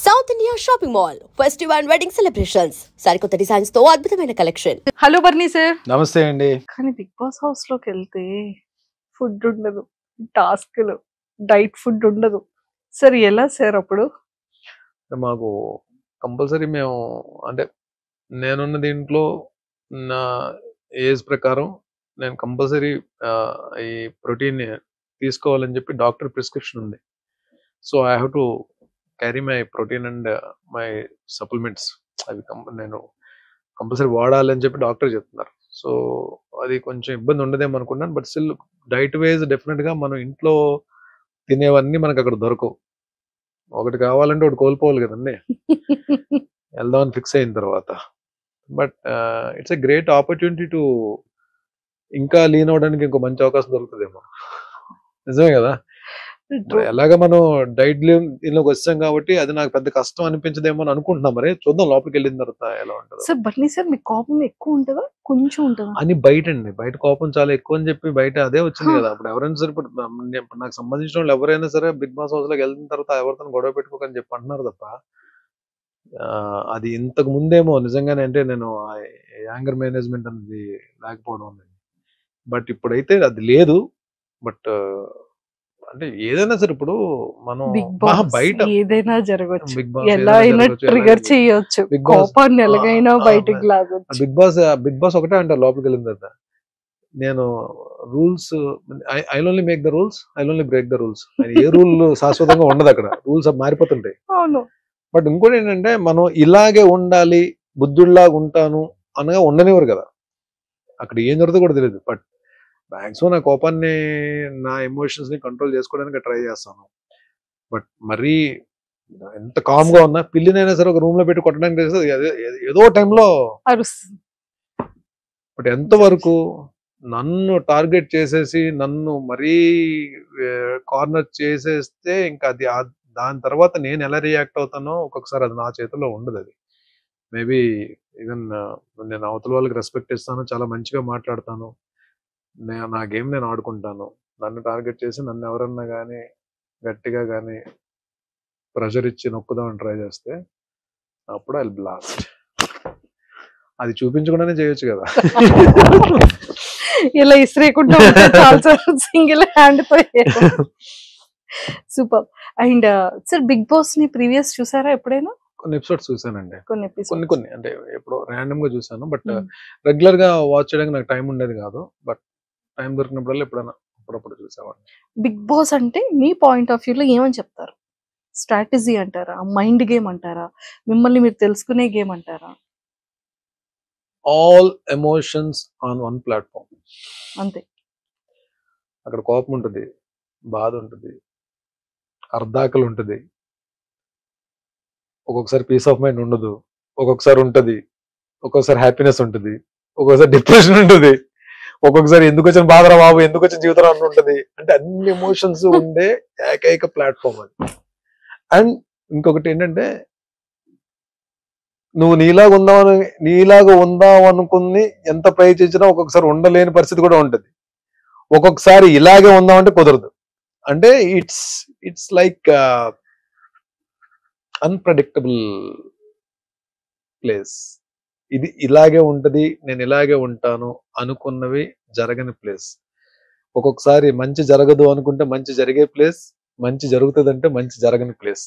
South India shopping mall festival and wedding celebrations సరికొత్త designs తో అద్భుతమైన కలెక్షన్. Hello బర్నీ sir. నమస్తే అండి. కానీ బిగ్ బాస్ హౌస్ లోకి వెళ్తే ఫుడ్ ఉండదు, టాస్క్లు, డైట్ ఫుడ్ ఉండదు సార్. ఎలా సార్ అప్పుడు? మాకు కంపల్సరీ మేము అంటే నేనున్న దీంట్లో నా ఏజ్ ప్రకారం నేను కంపల్సరీ ఈ ప్రోటీన్ తీసుకోవాలని చెప్పి డాక్టర్ ప్రిస్క్రిప్షన్ ఉంది. So I have to carry my protein and my supplements. అవి నేను కంపల్సరీ వాడాలి అని చెప్పి డాక్టర్ చెప్తున్నారు. సో అది కొంచెం ఇబ్బంది ఉండదేమో అనుకున్నాను. బట్ స్టిల్ డైట్ వైజ్ డెఫినెట్గా మనం ఇంట్లో తినేవన్నీ మనకు అక్కడ దొరకవు. ఒకటి కావాలంటే ఒకటి కోల్పోవాలి కదండి వెళ్దామని ఫిక్స్ అయిన తర్వాత. But it's a great opportunity to ఇంకా లీన్ అవడానికి ఇంకో మంచి అవకాశం దొరుకుతుందేమో. నిజమే కదా. ఎలాగ మనం డైట్ దీనిలోకి వచ్చాం కాబట్టి అది నాకు పెద్ద కష్టం అనిపించదేమో అని అనుకుంటున్నాం. మరి చూద్దాం లోపలికి వెళ్ళిన తర్వాత ఎలా ఉంటుంది. సార్ బర్నీ సార్, మీ కోపం ఎక్కువ ఉంటుందా కొంచెం ఉంటుందా? అని బయట అండి, బయట కోపం చాలా ఎక్కువ అని చెప్పి బయట అదే వచ్చింది కదా. అప్పుడు ఎవరైనా సరే, ఇప్పుడు నాకు సంబంధించిన వాళ్ళు ఎవరైనా సరే బిగ్ బాస్ హౌస్ లోకి వెళ్ళిన తర్వాత ఎవరితో గొడవ పెట్టుకోకని చెప్పి అంటున్నారు తప్ప అది ఇంతకు ముందేమో నిజంగానే అంటే నేను యాంగర్ మేనేజ్మెంట్ అనేది లేకపోవడం. బట్ ఇప్పుడైతే అది లేదు. బట్ అంటే ఏదైనా సరే ఇప్పుడు మనం బయట ఏదైనా జరగచ్చు, ఎలా అయినా ట్రిగర్ చేయొచ్చు, కోపాన్ని ఎలాగైనా బయటకు లాగొచ్చు. బిగ్ బాస్ ఒకటే అంటారు లోపలికి వెళ్ళిన తర్వాత, నేను rules I only make the rules, I only break the rules. A rule శాశ్వతంగా ఉండదు అక్కడ, రూల్స్ మారిపోతుంటాయి. అవును. బట్ ఇంకోటి ఏంటంటే మనం ఇలాగే ఉండాలి, బుద్ధుడిలాగా ఉంటాను అనగా ఉండనివ్వరు కదా. అక్కడ ఏం జరుగుతుందో కూడా తెలియదు. బట్ మ్యాక్సిమం నా కోపాన్ని, నా ఎమోషన్స్ ని కంట్రోల్ చేసుకోవడానికి ట్రై చేస్తాను. బట్ మరీ ఎంత కామ్ గా ఉన్నా పిల్లినైనా సరే ఒక రూమ్ లో పెట్టి కొట్టడానికి ఏదో టైంలో బట్ ఎంతవరకు నన్ను టార్గెట్ చేసేసి నన్ను మరీ కార్నర్ చేసేస్తే ఇంకా అది దాని తర్వాత నేను ఎలా రియాక్ట్ అవుతానో ఒక్కొక్కసారి అది నా చేతిలో ఉండదు. అది మేబీ ఈవెన్ నేను అవతల వాళ్ళకి రెస్పెక్ట్ ఇస్తాను, చాలా మంచిగా మాట్లాడతాను, నా గేమ్ నేను ఆడుకుంటాను. నన్ను టార్గెట్ చేసి నన్ను ఎవరన్నా కానీ గట్టిగా కానీ ప్రెషర్ ఇచ్చి నొక్కుదామని ట్రై చేస్తే అప్పుడు ఐ బ్లాస్ట్. అది చూపించకుండానే చేయొచ్చు కదా. ఇలా ఇసిరేకుండా సింగిల్ హ్యాండ్ తో. Super. And sir Bigg Boss ని ప్రీవియస్ చూసారా ఎప్పుడైనా? కొన్ని ఎపిసోడ్స్ చూసానండి, కొన్ని అంటే ఎప్పుడో ర్యాండమ్ గా చూసాను. బట్ రెగ్యులర్ గా వాచ్ చేయడానికి నాకు టైం ఉండేది కాదు. బట్ టైం దొరికినప్పుడల్లా ఎప్పుడైనా అప్పుడప్పుడు చూసేవాడిని. బిగ్ బాస్ అంటే మీ పాయింట్ ఆఫ్ వ్యూలో ఏమని చెప్తారు? స్ట్రాటజీ అంటారా, మైండ్ గేమ్ అంటారా, మిమ్మల్ని మీరు తెలుసుకునే గేమ్ అంటారా? All emotions on one platform. అంతే. అక్కడ కోపం ఉంటుంది, బాధ ఉంటుంది, అర్ధాకలు ఉంటుంది, ఒక్కొక్కసారి పీస్ ఆఫ్ మైండ్ ఉండదు, ఒక్కొక్కసారి ఉంటుంది, ఒక్కొక్కసారి హ్యాపీనెస్ ఉంటుంది, ఒక్కొక్కసారి డిప్రెషన్ ఉంటుంది, ఒక్కొక్కసారి ఎందుకు వచ్చిన బాధరా బాబు, ఎందుకు వచ్చిన జీవితం అని ఉంటుంది. అంటే అన్ని ఎమోషన్స్ ఉండే ఏకైక ప్లాట్ఫామ్ అది. అండ్ ఇంకొకటి ఏంటంటే నువ్వు నీలాగా ఉందాం అనుకుని ఎంత ప్రయత్నించినా ఒక్కొక్కసారి ఉండలేని పరిస్థితి కూడా ఉంటుంది. ఒక్కొక్కసారి ఇలాగే ఉందామంటే కుదరదు. అంటే ఇట్స్ లైక్ అన్ప్రెడిక్టబుల్ ప్లేస్. ఇది ఇలాగే ఉంటది, నేను ఇలాగే ఉంటాను అనుకున్నవి జరగని ప్లేస్. ఒక్కొక్కసారి మంచి జరగదు అనుకుంటే మంచి జరిగే ప్లేస్, మంచి జరుగుతుంది అంటే మంచి జరగని ప్లేస్.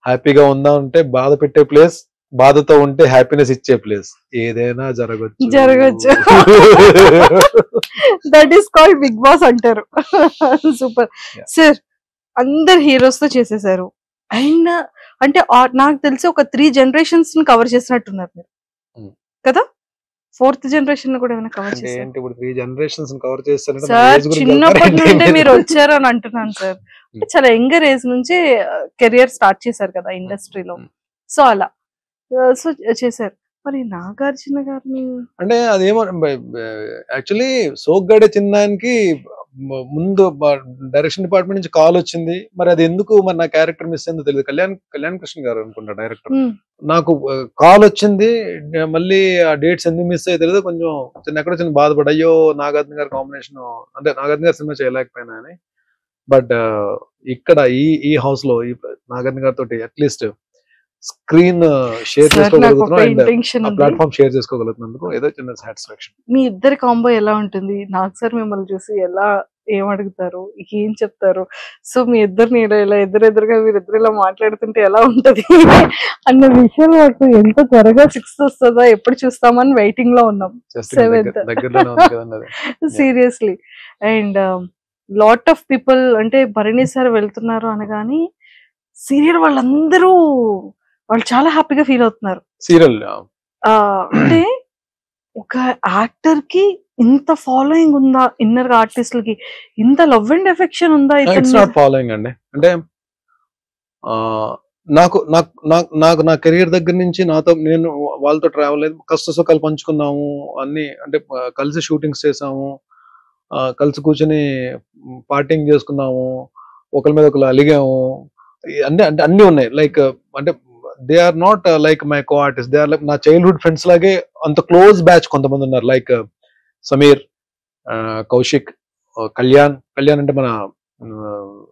హ్యాపీగా ఉందా అంటే బాధ పెట్టే ప్లేస్, బాధతో ఉంటే హ్యాపీనెస్ ఇచ్చే ప్లేస్. ఏదైనా జరగచ్చు. That is called Bigg Boss అంటారు. Super sir. అందరు హీరోస్ తో చేసేసారు. అండ్ అంటే నాకు తెలిసి ఒక 3 generations ని కవర్ చేసినట్టున్నారు మీరు కదా. 4th generation కూడా ఏమైనా కవర్ చేశారు? ఇప్పుడు 3 generations కవర్ చేస్తారంటే సార్ చిన్నప్పటి నుండి మీరు వచ్చారు అని అంటున్నాను సార్. చాలా యంగర్ ఏజ్ నుంచి కెరియర్ స్టార్ట్ చేశారు కదా ఇండస్ట్రీలో. సో అలా సో చేశారు. మరి నాగార్జున గారిని అంటే అదేమో యాక్చువల్లీ సోగ్గాడే చిన్నానికి ముందు డైరెక్షన్ డిపార్ట్మెంట్ నుంచి కాల్ వచ్చింది. మరి అది ఎందుకు మరి నా క్యారెక్టర్ మిస్ అయిందో తెలియదు. కళ్యాణ్ కృష్ణ గారు అనుకుంటా డైరెక్టర్. నాకు కాల్ వచ్చింది, మళ్ళీ ఆ డేట్స్ ఎందుకు మిస్ అయ్యో తెలియదు. కొంచెం ఎక్కడో చిన్న బాధపడి అయ్యో నాగార్జున గారి కాంబినేషన్ అంటే నాగార్జున గారి సినిమా చేయలేకపోయినా అని. బట్ ఇక్కడ ఈ హౌస్ లో ఈ నాగార్జున గారితో అట్లీస్ట్ స్క్రీన్ షేర్ సార్ నాకు ఒక చేసుకోగలుగుతున్నాం అండ్ ఇంటెన్షన్ ఆ ఉంది. ప్లాట్ఫామ్ షేర్ చేసుకోగలుగుతున్నందుకు ఏదో చిన్న సాటిస్ఫాక్షన్. మీ ఇద్దరి కాంబో ఎలా ఉంటుంది? నాకు సార్ మిమ్మల్ని చూసి ఎలా ఏం అడుగుతారు, ఏం చెప్తారు? సో మీ ఇద్దరిని ఇలా ఎదురెదురుగా మీరిద్దరు ఇలా మాట్లాడుతుంటే ఎలా ఉంటది అన్న విషయం మాకు ఎంత త్వరగా 6th వస్తుందా, ఎప్పుడు చూస్తామని వెయిటింగ్ లో ఉన్నాం. జస్ట్ 7th దగ్గరలోనే ఉంది కదండి అది. Seriously. And lot of people అంటే భరణి సార్ వెళ్తున్నారు అనగాని సీరియల్ వాళ్ళందరూ వాళ్ళు చాలా హ్యాపీగా ఫీల్ అవుతున్నారు. సీరియల్ అంటే ఒక యాక్టర్ కి ఇంత ఫాలోయింగ్ ఉందా, ఇన్నర్ ఆర్టిస్టులకి ఇంత లవ్ అండ్ ఎఫెక్షన్ ఉందా? ఇట్స్ నాట్ ఫాలోయింగ్ అండి. అంటే నాకు నాకు నాకు నాకు నా కెరియర్ దగ్గర నుంచి నాతో నేను వాళ్ళతో ట్రావెల్ అయ్యి కష్ట సుఖాలు పంచుకున్నాము అన్ని. అంటే కలిసి షూటింగ్స్ చేసాము, కలిసి కూర్చొని పార్టింగ్ చేసుకున్నాము, ఒకరి మీద ఒకరు అలిగాము, అన్ని అంటే అన్ని ఉన్నాయి. లైక్ అంటే they are not like my co artist, they are like నా చైల్డ్హుడ్ ఫ్రెండ్స్ లాగే అంత క్లోజ్ బ్యాచ్ కొంతమంది ఉన్నారు. లైక్ సమీర్, కౌశిక్, కళ్యాణ్ అంటే మన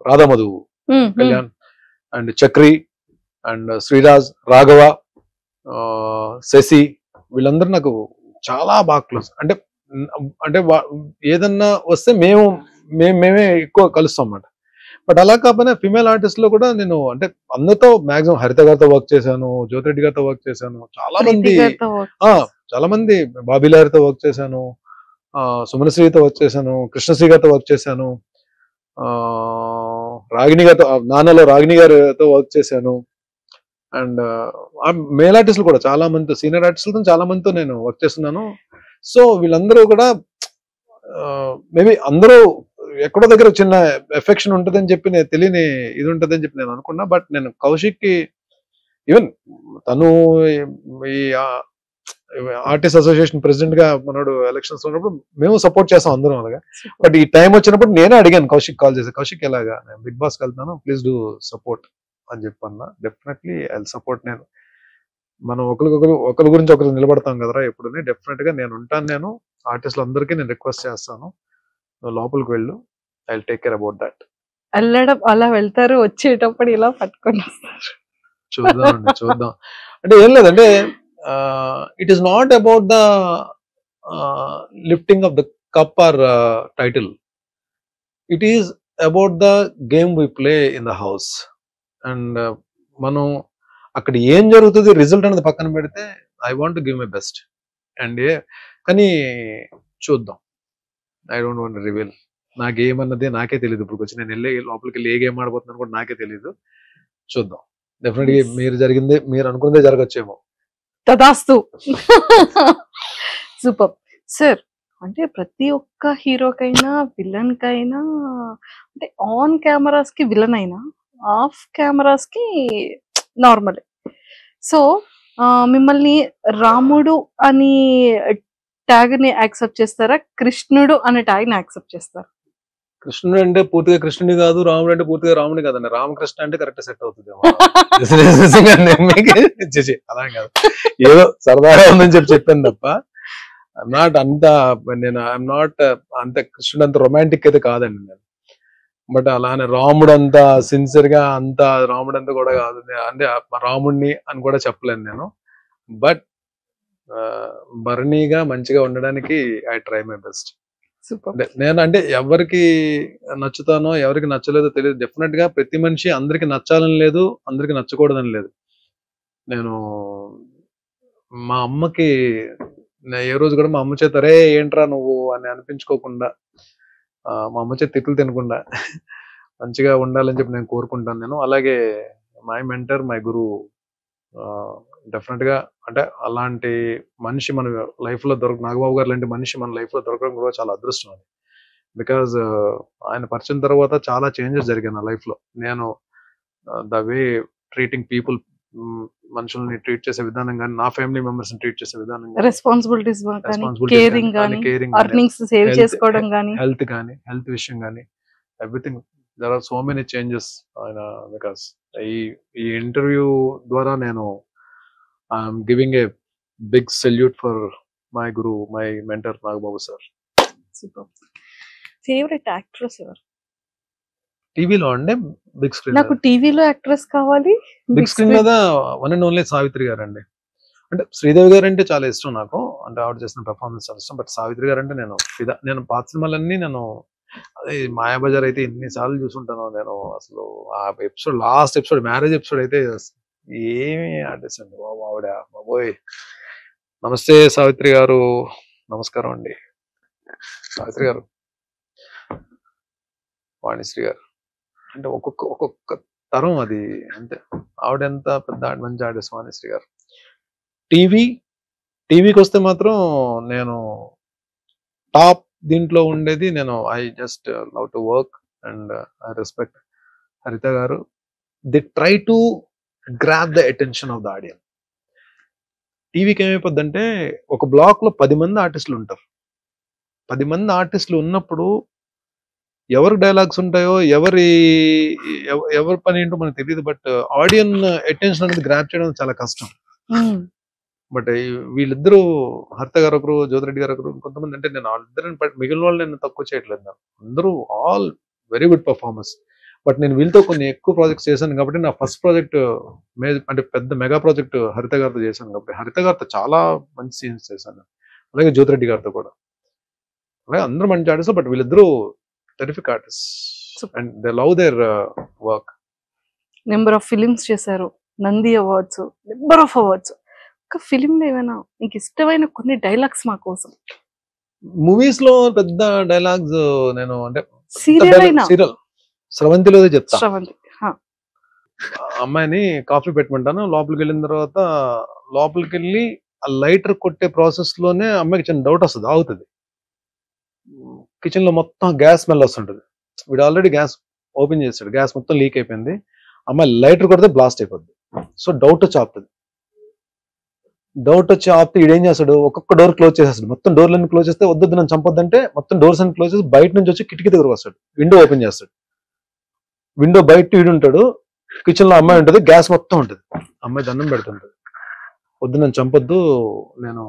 రాధామధు కళ్యాణ్, అండ్ చక్రి, అండ్ శ్రీరాజ్, రాఘవ, శశి, వీళ్ళందరూ నాకు చాలా బాగా క్లోజ్. అంటే అంటే ఏదన్నా వస్తే మేమే ఎక్కువ కలుస్తాం అన్నమాట. బట్ అలా కాకపోయినా ఫిమేల్ ఆర్టిస్ట్ లో కూడా నేను అంటే అందరితో మాక్సిమం హరిత గారితో వర్క్ చేశాను, జ్యోతిరెడ్డి గారితో వర్క్ చేశాను, చాలా మంది బాబీలారితో వర్క్ చేశాను, సుమనశ్రీతో వర్క్ చేశాను, కృష్ణశ్రీ గారితో వర్క్ చేశాను, రాగిణి గారితో నాన్నలో రాగిణి గారితో వర్క్ చేశాను. అండ్ మేల్ ఆర్టిస్టులు కూడా చాలా మందితో, సీనియర్ ఆర్టిస్టులతో చాలా మందితో నేను వర్క్ చేస్తున్నాను. సో వీళ్ళందరూ కూడా మేబీ అందరూ ఎక్కడో దగ్గర చిన్న ఎఫెక్షన్ ఉంటుందని చెప్పి నేను తెలియని ఇది ఉంటుందని చెప్పి నేను అనుకున్నా. బట్ నేను కౌశిక్ కి ఈవెన్ తను ఈ ఆర్టిస్ట్ అసోసియేషన్ ప్రెసిడెంట్ గా మనోడు ఎలక్షన్స్ ఉన్నప్పుడు మేము సపోర్ట్ చేస్తాం అందరం అలాగా. బట్ ఈ టైం వచ్చినప్పుడు నేనే అడిగాను కౌశిక్ కాల్ చేసి, కౌశిక్ ఎలాగా నేను బిగ్ బాస్ వెళ్తాను, ప్లీజ్ డూ సపోర్ట్ అని చెప్పన్నా. Definitely I support. నేను మనం ఒకరి గురించి ఒకరు నిలబడతాం కదరా ఎప్పుడు, డెఫినెట్ గా నేను ఉంటాను. నేను ఆర్టిస్టులు అందరికీ నేను రిక్వెస్ట్ చేస్తాను, లోపలికి వెళ్ళు, I will take care about that. వెళ్ళడం అలా వెళ్తారు, వచ్చేటప్పుడు ఇలా పట్టుకొని వస్తారు. చూద్దాం అంటే ఏం లేదంటే it is not about the lifting of the cup or title, it is about the game we play in the house. And మనం అక్కడ ఏం జరుగుతుంది రిజల్ట్ అనేది పక్కన పెడితే I want give my best. And కానీ చూద్దాం, ఐ డోంట్ వాంట్ రివీల్. నా గేమ్ అన్నది నాకే తెలియదు. ఇప్పుడు వచ్చి నేను వెళ్ళి లోపలికి వెళ్ళి ఏ గేమ్ ఆడబోతున్నాను కూడా నాకే తెలియదు. చూద్దాం. డెఫినెట్గా మీరు అనుకున్నదే జరగచ్చేమో. తదాస్తు. Super sir. అంటే ప్రతి ఒక్క హీరోకైనా విలన్ కైనా అంటే ఆన్ కెమెరాస్ కి విలన్ అయినా ఆఫ్ కెమెరాస్ కి నార్మల్. సో మిమ్మల్ని రాముడు అని ట్యాగ్ ని యాక్సెప్ట్ చేస్తారా, కృష్ణుడు అనే ట్యాగ్ ని యాక్సెప్ట్ చేస్తారా? కృష్ణుడు అంటే పూర్తిగా కృష్ణుడి కాదు, రాముడు అంటే పూర్తిగా రాముడి కాదండి. రామకృష్ణ అంటే కరెక్ట్ సెట్ అవుతుంది. అలా కాదు, ఏదో సరదాగా ఉందని చెప్పాను తప్ప ఐఎమ్ నాట్ అంత, ఐఎమ్ నాట్ అంత కృష్ణుడు అంత రొమాంటిక్ అయితే కాదండి నేను. బట్ అలానే రాముడు అంతా సిన్సియర్ గా అంత రాముడు అంతా కూడా కాదు, అంటే రాముడిని అని కూడా చెప్పలేను నేను. బట్ భరణిగా మంచిగా ఉండడానికి ఐ ట్రై మై బెస్ట్. నేను అంటే ఎవరికి నచ్చుతానో ఎవరికి నచ్చలేదో తెలియదు. డెఫినెట్ గా ప్రతి మనిషి అందరికి నచ్చాలని లేదు, అందరికి నచ్చకూడదని లేదు. నేను మా అమ్మకి ఏ రోజు కూడా మా అమ్మ చేత రే ఏంట్రా నువ్వు అని అనిపించుకోకుండా, మా అమ్మ చేత తిట్లు తినకుండా మంచిగా ఉండాలని చెప్పి నేను కోరుకుంటాను. నేను అలాగే my mentor, my Guru, definite గా అంటే అలాంటి మనిషి మన లైఫ్ లో నాగబాబు గారు లాంటి మనిషి మన లైఫ్ లో దొరకడం కూడా చాలా అదృష్టం అది. బికాజ్ ఆయన పరిచయం తర్వాత చాలా చేంజెస్ జరిగాయి నా లైఫ్ లో. నేను ద వే ట్రీటింగ్ పీపుల్, మనుషుల్ని ట్రీట్ చేసే విధానం కానీ, నా ఫ్యామిలీ మెంబర్స్ ని ట్రీట్ చేసే విధానం కానీ, రెస్పాన్సిబిలిటీస్ కేరింగ్, ఎర్నింగ్స్ సేవ్ చేసుకోవడం కానీ, హెల్త్ విషయం కానీ, everything. There are so many changes ఆయన. బికాస్ ఈ ఇంటర్వ్యూ ద్వారా నేను I'm giving a big salute for my guru, my mentor Nagababu sir. Super. Favourite actress ఎవరు? టీవీలో అండి బిగ్ స్క్రీన్ నాకు టీవీలో యాక్ట్రెస్ కావాలి. బిగ్ స్క్రీన్ మీద వన్ అండ్ ఓన్లీ సావిత్రి గారు అండి. అంటే శ్రీదేవి గారు అంటే చాలా ఇష్టం నాకు, అంటే ఆవిడ చేసిన పెర్ఫార్మెన్స్ చాలా ఇష్టం. బట్ సావిత్రి గారు అంటే నేను పాత సినిమాలన్నీ నేను అదే మాయాబజార్ అయితే ఎన్నిసార్లు చూసుంటాను నేను. అసలు ఆ episode, last episode, marriage episode అయితే ఏమి ఆర్టిస్ట్ అండి బాబు ఆవిడ, బాబోయ్. నమస్తే సావిత్రి గారు, నమస్కారం అండి సావిత్రి గారు. వాణిశ్రీ గారు అంటే ఒక్కొక్క తరం అది, అంటే ఆవిడ ఎంత పెద్ద మంచి ఆర్టిస్ట్ వాణిశ్రీ గారు. టీవీకి వస్తే మాత్రం నేను టాప్ దీంట్లో ఉండేది, నేను I just love to work and I respect హరిత గారు. The try to grab the attention of the audience. టీవీకి ఏమైపోద్దంటే ఒక బ్లాక్ లో 10 మంది ఆర్టిస్టులు ఉంటారు. 10 మంది ఆర్టిస్టులు ఉన్నప్పుడు ఎవరి డైలాగ్స్ ఉంటాయో, ఎవరి పని ఏంటో మనకు తెలియదు. బట్ ఆడియన్ అటెన్షన్ అనేది గ్రాప్ చేయడం చాలా కష్టం. బట్ వీళ్ళిద్దరూ, హరిత గారు ఒకరు, జ్యోతిరెడ్డి గారు ఒకరు, కొంతమంది, అంటే నేను వాళ్ళిద్దరిని మిగిలిన వాళ్ళు నేను తక్కువ చేయట్లేదు. నాకు అందరూ all very good performance. But నేను వీళ్ళతో కొన్ని ఎక్కువ ప్రాజెక్ట్స్ చేశాను కాబట్టి, నా ఫస్ట్ ప్రాజెక్ట్ అంటే పెద్ద మెగా ప్రాజెక్ట్ హరిత గారితో చేశాను కాబట్టి, హరిత గారితో చాలా మంచి సీన్స్ చేశాను. అలాగే జ్యోతిరెడ్డి గారితో కూడా, అలాగే అందరూ మంచి ఆర్టిస్ట్. బట్ వీళ్ళిద్దరూ terrific artist and they love their work. Number of films చేశారు, Nandi awards, number of awards. ఒక ఫిలిం లో ఏమైనా మీకు ఇష్టమైన కొన్ని డైలాగ్స్ మా కోసం? మూవీస్ లో పెద్ద డైలాగ్స్ నేను అంటే సీరియల్ స్రవంతిలో చెప్తా. అమ్మాయిని కాఫీ పెట్టమంటాను, లోపలికి వెళ్ళిన తర్వాత లోపలికి వెళ్ళి ఆ లైటర్ కొట్టే ప్రాసెస్ లోనే అమ్మాయికి చిన్న డౌట్ వస్తుంది, ఆగుతుంది. కిచెన్ లో మొత్తం గ్యాస్ స్మెల్ వస్తుంటది. వీడు ఆల్రెడీ గ్యాస్ ఓపెన్ చేస్తాడు, గ్యాస్ మొత్తం లీక్ అయిపోయింది. అమ్మాయి లైటర్ కొడితే బ్లాస్ట్ అయిపోద్ది. సో డౌట్ వచ్చి ఆపుతుంది. ఆపితే ఈడేం చేస్తాడు, ఒక్కొక్క డోర్ క్లోజ్ చేసేస్తాడు. మొత్తం డోర్లన్నీ క్లోజ్ చేస్తే వద్దు నన్ను చంపొద్దంటే మొత్తం డోర్స్ అన్ని క్లోజ్ చేసి బయట నుంచి వచ్చి కిటికీ దగ్గరకు వస్తాడు, విండో ఓపెన్ చేస్తాడు. విండో బయట ఈడు ఉంటాడు, కిచెన్ లో అమ్మాయి ఉంటుంది, గ్యాస్ మొత్తం ఉంటుంది. అమ్మాయి దండం పెడుతుంటది, వద్దు నన్ను చంపొద్దు, నేను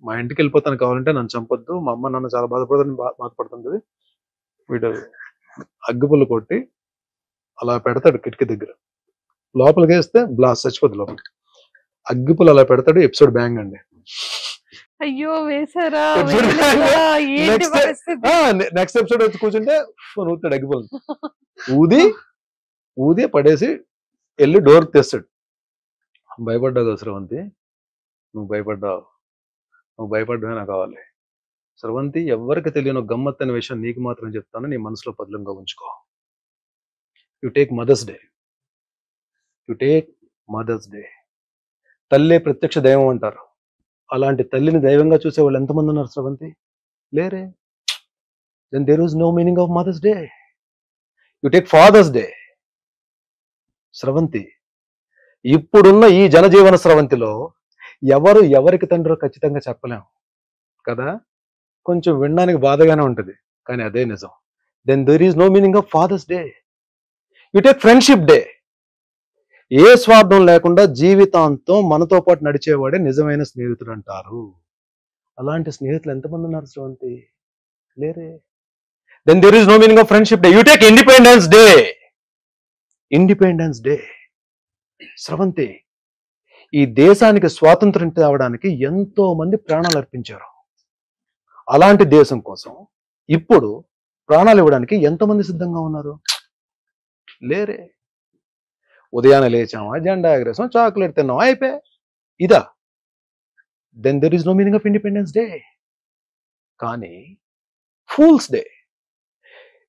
మా ఇంటికి వెళ్ళిపోతాను, కావాలంటే నన్ను చంపొద్దు, మా అమ్మ నాన్న చాలా బాధపడుతుంటది. వీడు అగ్గిపుల్లు కొట్టి అలా పెడతాడు కిటికీ దగ్గర, లోపలికి వేస్తే బ్లాస్ట్, చచ్చిపోద్ది లోపలికి. అగ్గిపుల్లు అలా పెడతాడు. ఎపిసోడ్ బ్యాంగ్ అండి. అయ్యో వేసారా? నెక్స్ట్ ఎపిసోడ్ వచ్చి కూర్చుంటే ఊతాడు అగ్గిపుల్లు, ఊది పడేసి వెళ్ళి డోర్ తెస్తాడు. భయపడ్డావు స్రవంతి, నువ్వు భయపడ్డావే నాకు కావాలి. స్రవంతి, ఎవరికి తెలియని గమ్మత్ అనే విషయం నీకు మాత్రం చెప్తాను, నీ మనసులో పదిలంగా ఉంచుకో. You take Mother's Day. తల్లే ప్రత్యక్ష దైవం అంటారు. అలాంటి తల్లిని దైవంగా చూసే వాళ్ళు ఎంతమంది ఉన్నారు స్రవంతి? లేరే. Then there is no meaning of mother's day. You take father's day. Sravanthi, ఇప్పుడున్న ఈ జనజీవన స్రవంతిలో ఎవరికి తండ్రో ఖచ్చితంగా చెప్పలేం కదా. కొంచెం వినడానికి బాధగానే ఉంటుంది, కానీ అదే నిజం. Then there is no meaning of father's day. You take friendship day. ఏ స్వార్థం లేకుండా జీవితాంతం మనతో పాటు నడిచేవాడే నిజమైన స్నేహితుడు అంటారు. అలాంటి స్నేహితులు ఎంతమంది ఉన్నారు స్రవంతి? లేరే. Then there is no meaning of friendship day. You take independence day. Sravanthi, ఈ దేశానికి స్వాతంత్రం తేవడానికి ఎంతో మంది ప్రాణాలు అర్పించారు. అలాంటి దేశం కోసం ఇప్పుడు ప్రాణాలు ఇవ్వడానికి ఎంతమంది సిద్ధంగా ఉన్నారు? లేరే. ఉదయాన్నే లేచామా, జెండా ఎగరేసాం, చాక్లెట్ తిన్నాం, అయిపోయి ఇదా. Then there is no meaning of Independence Day. కానీ ఫూల్స్ డే,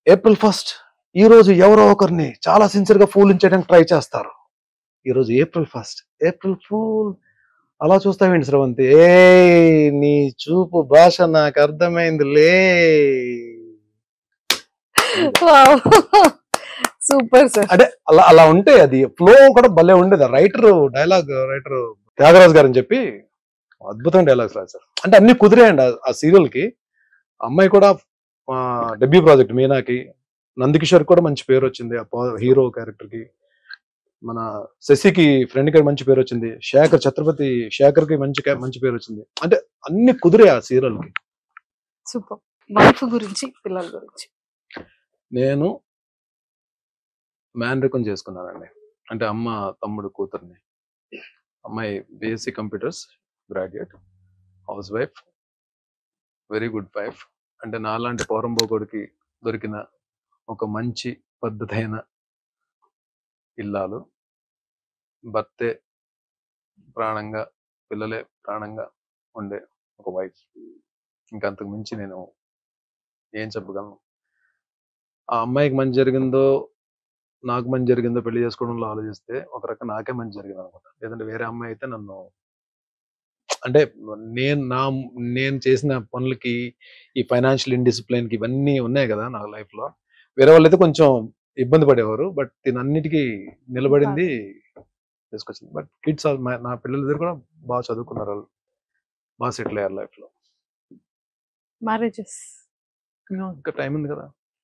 ఏప్రిల్ 1 ఈ రోజు ఎవరో ఒకరిని చాలా సిన్సియర్గా ఫూలించడానికి ట్రై చేస్తారు. ఈరోజు ఏప్రిల్ 1, ఏప్రిల్ ఫూల్. అలా చూస్తావేంటి స్రవంతి? నీ చూపు భాష నాకు అర్థమైందిలే. Super sir. అంటే అలా ఉంటే అది ఫ్లో కూడా భలే ఉండేది. డైలాగ్ రైటర్ త్యాగరాజు గారు అని చెప్పి అద్భుతం డైలాగ్స్ రాశారు. అంటే అన్ని కుదిరేయండి ఆ సీరియల్ కి. అమ్మాయి కూడా డెబ్యూ ప్రాజెక్ట్ మీనాకి. నందకిషోర్ కూడా మంచి పేరు వచ్చింది ఆ హీరో క్యారెక్టర్ కి. మన శశికి ఫ్రెండ్ కి మంచి పేరు వచ్చింది. ఛత్రపతి శేఖర్ కి మంచి పేరు వచ్చింది. అంటే అన్ని కుదిరే ఆ సీరియల్ కి. సూపర్. వైఫ్ గురించి, పిల్లల గురించి? నేను మ్యాన్రికం చేసుకున్నానండి. అంటే అమ్మ తమ్ముడు కూతుర్ని. అమ్మాయి BSc computers graduate, house wife, very good wife. అంటే నాలాంటి పోరంబోకుడికి దొరికిన ఒక మంచి పద్ధతైన ఇల్లాలు, భర్తే ప్రాణంగా, పిల్లలే ప్రాణంగా ఉండే ఒక వైఫ్. ఇంకా అంతకు మించి నేను ఏం చెప్పగలను. ఆ అమ్మాయికి మంచి జరిగిందో నాకు మంచి జరిగిందో పెళ్లి చేసుకోవడంలో ఆలోచిస్తే ఒక రకం నాకే మంచి జరిగింది అనమాట. లేదంటే వేరే అమ్మాయి అయితే నన్ను, అంటే నేను చేసిన పనులకి, ఈ ఫైనాన్షియల్ ఇండిసిప్లిన్ కి ఇవన్నీ ఉన్నాయి కదా నా లైఫ్ లో, వేరే వాళ్ళైతే కొంచెం ఇబ్బంది పడేవారు. బట్ దీని అన్నిటికీ నిలబడింది, తీసుకొచ్చింది. బట్ కిడ్స్, నా పిల్లలిద్దరు కూడా బాగా చదువుకున్నారు, వాళ్ళు బాగా సెటిల్ అయ్యారు లైఫ్ లో. మ్యారేజెస్ ఇంకా టైం ఉంది కదా.